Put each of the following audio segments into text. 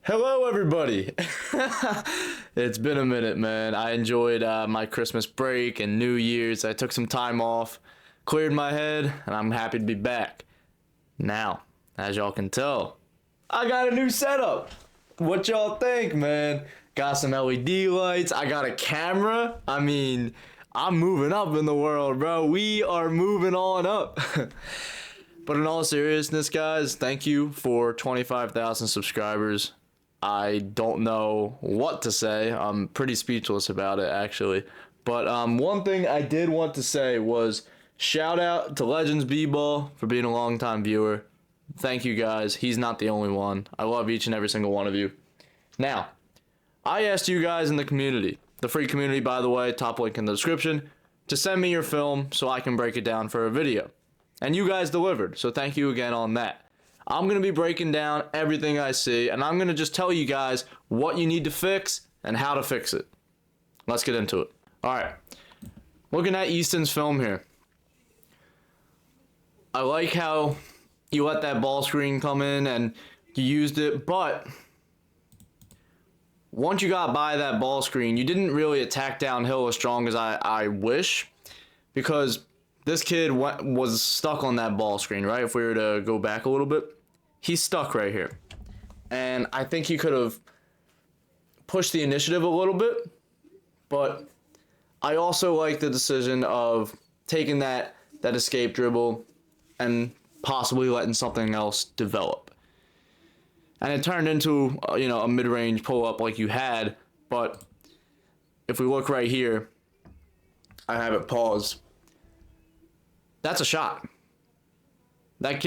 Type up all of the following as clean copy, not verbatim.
Hello, everybody. It's been a minute, man. I enjoyed my Christmas break and New Year's. I took some time off, cleared my head, and I'm happy to be back. Now, as y'all can tell, I got a new setup. What y'all think, man? Got some LED lights. I got a camera. I'm moving up in the world, bro. We are moving on up. But in all seriousness, guys, thank you for 25,000 subscribers. I don't know what to say. I'm pretty speechless about it, actually. But one thing I did want to say was shout out to Legends B-Ball for being a longtime viewer. Thank you, guys. He's not the only one. I love each and every single one of you. Now, I asked you guys in the community, the free community, by the way, top link in the description, to send me your film so I can break it down for a video. And you guys delivered, so thank you again on that. I'm going to be breaking down everything I see, and I'm going to just tell you guys what you need to fix and how to fix it. Let's get into it. Alright, looking at Easton's film here. I like how you let that ball screen come in and you used it, but once you got by that ball screen, you didn't really attack downhill as strong as I wish, because this kid was stuck on that ball screen, right? If we were to go back a little bit, he's stuck right here. And I think he could have pushed the initiative a little bit, but I also like the decision of taking that escape dribble and possibly letting something else develop. And it turned into, a mid-range pull-up like you had, but if we look right here, I have it paused. That's a shot. That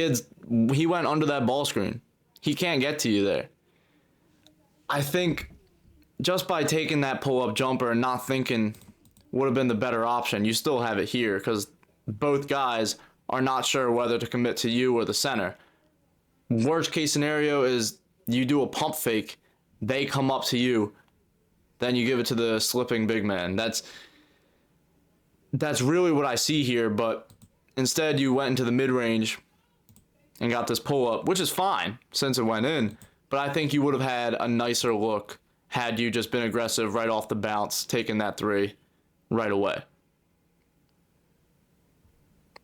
he went under that ball screen. He can't get to you there. I think just by taking that pull-up jumper and not thinking would have been the better option, you still have it here because both guys are not sure whether to commit to you or the center. Worst case scenario is you do a pump fake, they come up to you, then you give it to the slipping big man. That's really what I see here, but instead you went into the mid-range and got this pull-up, which is fine since it went in, but I think you would have had a nicer look had you just been aggressive right off the bounce, taking that three right away.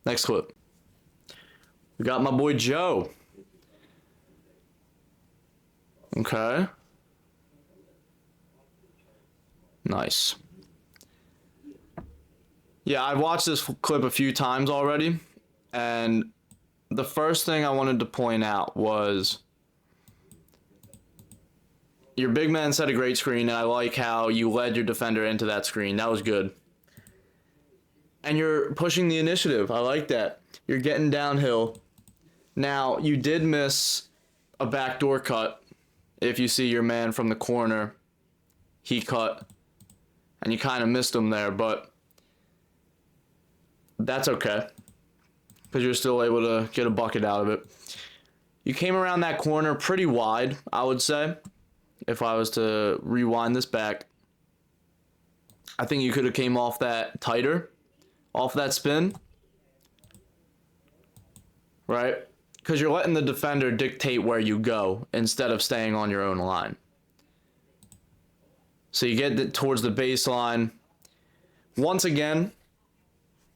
Next clip. We got my boy Joe. Okay. Nice. Yeah, I've watched this clip a few times already, and the first thing I wanted to point out was your big man set a great screen, and I like how you led your defender into that screen. That was good. And you're pushing the initiative. I like that. You're getting downhill. Now, you did miss a backdoor cut. If you see your man from the corner, he cut, and you kind of missed him there, but that's okay, because you're still able to get a bucket out of it. You came around that corner pretty wide, I would say. If I was to rewind this back, I think you could have came off that tighter, off that spin, right? Because you're letting the defender dictate where you go instead of staying on your own line. So you get towards the baseline. Once again,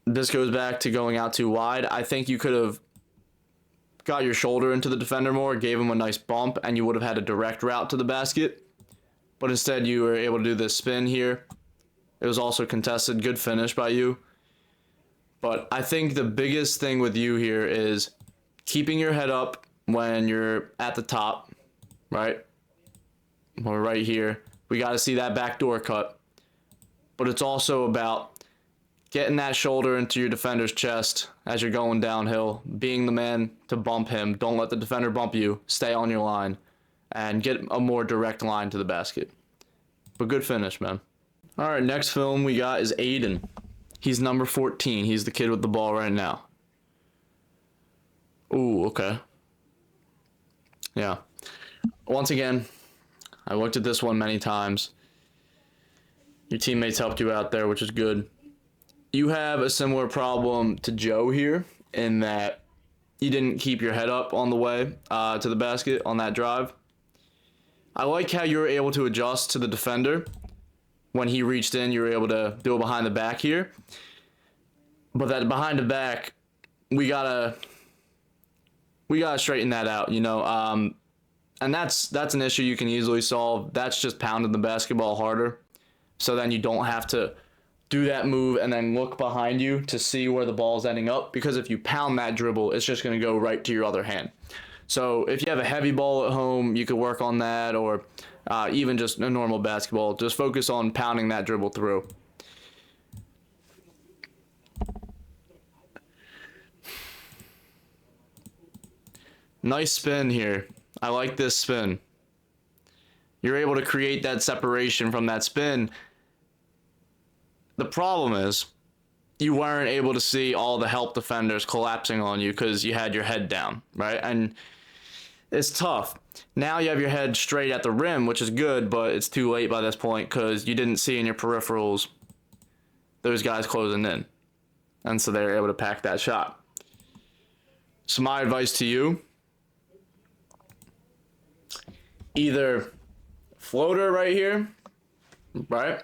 this goes back to going out too wide. I think you could have got your shoulder into the defender more, gave him a nice bump, and you would have had a direct route to the basket. But instead, you were able to do this spin here. It was also contested. Good finish by you. But I think the biggest thing with you here is keeping your head up when you're at the top, right? We're right here. We got to see that backdoor cut. But it's also about getting that shoulder into your defender's chest as you're going downhill, being the man to bump him. Don't let the defender bump you. Stay on your line and get a more direct line to the basket. But good finish, man. All right, next film we got is Aiden. He's number 14. He's the kid with the ball right now. Ooh, okay. Yeah. Once again, I looked at this one many times. Your teammates helped you out there, which is good. You have a similar problem to Joe here in that you didn't keep your head up on the way to the basket on that drive. I like how you were able to adjust to the defender. When he reached in, you were able to do it behind the back here. But that behind the back, we gotta straighten that out, you know. And that's an issue you can easily solve. That's just pounding the basketball harder. So then you don't have to do that move and then look behind you to see where the ball's ending up. Because if you pound that dribble, it's just going to go right to your other hand. So if you have a heavy ball at home, you could work on that, or even just a normal basketball. Just focus on pounding that dribble through. Nice spin here. I like this spin. You're able to create that separation from that spin. The problem is you weren't able to see all the help defenders collapsing on you because you had your head down, right? And it's tough. Now you have your head straight at the rim, which is good, but it's too late by this point because you didn't see in your peripherals those guys closing in. And so they're able to pack that shot. So my advice to you, either floater right here, right?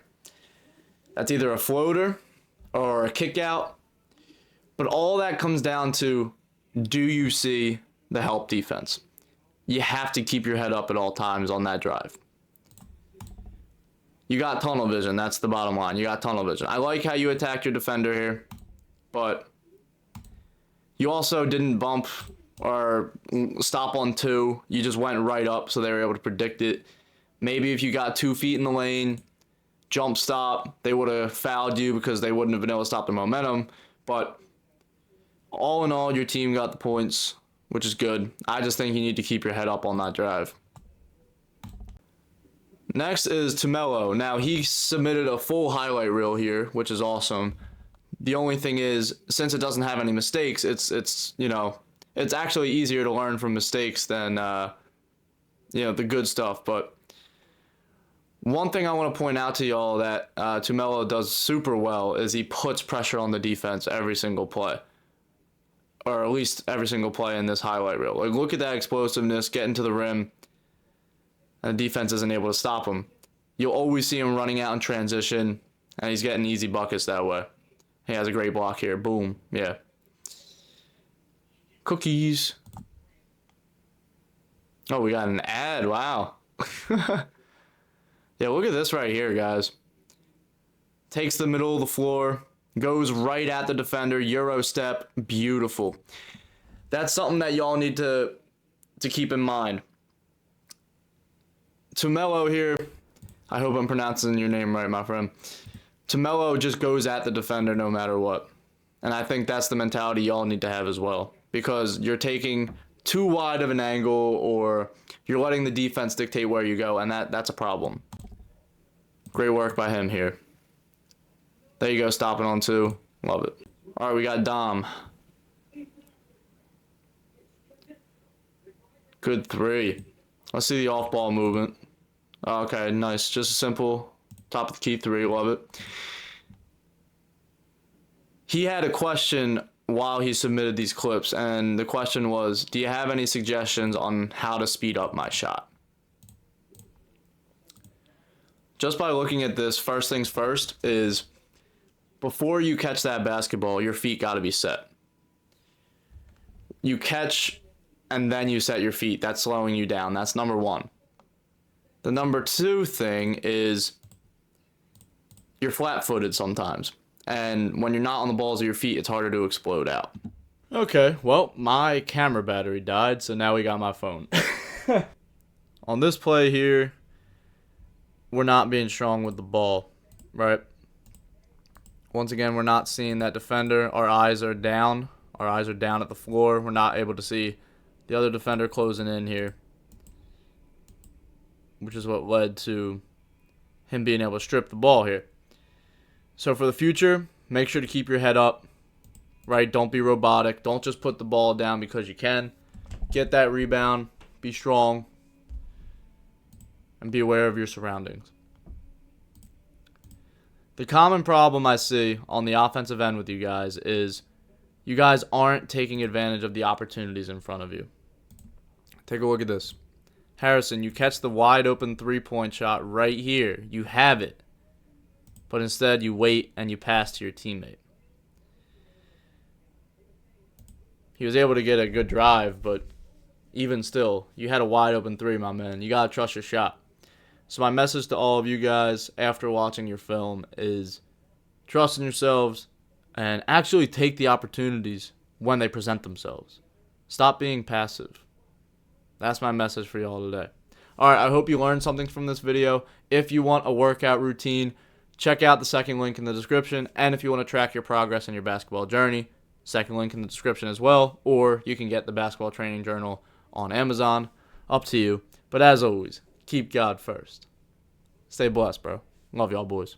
That's either a floater or a kick out. But all that comes down to, do you see the help defense? You have to keep your head up at all times on that drive. You got tunnel vision. That's the bottom line. You got tunnel vision. I like how you attacked your defender here, but you also didn't bump or stop on two. You just went right up, so they were able to predict it. Maybe if you got 2 feet in the lane, jump stop, they would have fouled you because they wouldn't have been able to stop the momentum. But all in all, your team got the points, which is good. I just think you need to keep your head up on that drive. Next is Tumelo. Now, he submitted a full highlight reel here, which is awesome. The only thing is, since it doesn't have any mistakes, it's you know, it's actually easier to learn from mistakes than you know, the good stuff. But one thing I want to point out to y'all that Tumelo does super well is he puts pressure on the defense every single play. Or at least every single play in this highlight reel. Like, look at that explosiveness, getting to the rim, and the defense isn't able to stop him. You'll always see him running out in transition, and he's getting easy buckets that way. He has a great block here. Boom. Yeah. Cookies. Oh, we got an ad. Wow. Yeah, look at this right here, guys. Takes the middle of the floor. Goes right at the defender. Euro step. Beautiful. That's something that y'all need to keep in mind. Tumelo here. I hope I'm pronouncing your name right, my friend. Tumelo just goes at the defender no matter what. And I think that's the mentality y'all need to have as well. Because you're taking too wide of an angle, or you're letting the defense dictate where you go, and that's a problem. Great work by him here. There you go, stopping on two. Love it. All right, we got Dom. Good three. Let's see the off-ball movement. Okay, nice. Just a simple top of the key three. Love it. He had a question while he submitted these clips, and the question was, do you have any suggestions on how to speed up my shot? Just by looking at this, first things first is, before you catch that basketball, your feet got to be set. You catch and then you set your feet. That's slowing you down. That's number one. The number two thing is you're flat-footed sometimes. And when you're not on the balls of your feet, it's harder to explode out. Okay, well, my camera battery died, so now we got my phone. On this play here, we're not being strong with the ball, right? Once again, we're not seeing that defender. Our eyes are down. Our eyes are down at the floor. We're not able to see the other defender closing in here, which is what led to him being able to strip the ball here. So for the future, make sure to keep your head up, right? Don't be robotic. Don't just put the ball down because you can. Get that rebound. Be strong. And be aware of your surroundings. The common problem I see on the offensive end with you guys is you guys aren't taking advantage of the opportunities in front of you. Take a look at this. Harrison, you catch the wide open 3-point shot right here. You have it. But instead, you wait and you pass to your teammate. He was able to get a good drive, but even still, you had a wide open 3, my man. You got to trust your shot. So my message to all of you guys after watching your film is trust in yourselves and actually take the opportunities when they present themselves. Stop being passive. That's my message for y'all today. All right, I hope you learned something from this video. If you want a workout routine, check out the second link in the description. And if you want to track your progress in your basketball journey, second link in the description as well. Or you can get the Basketball Training Journal on Amazon. Up to you. But as always, keep God first. Stay blessed, bro. Love y'all, boys.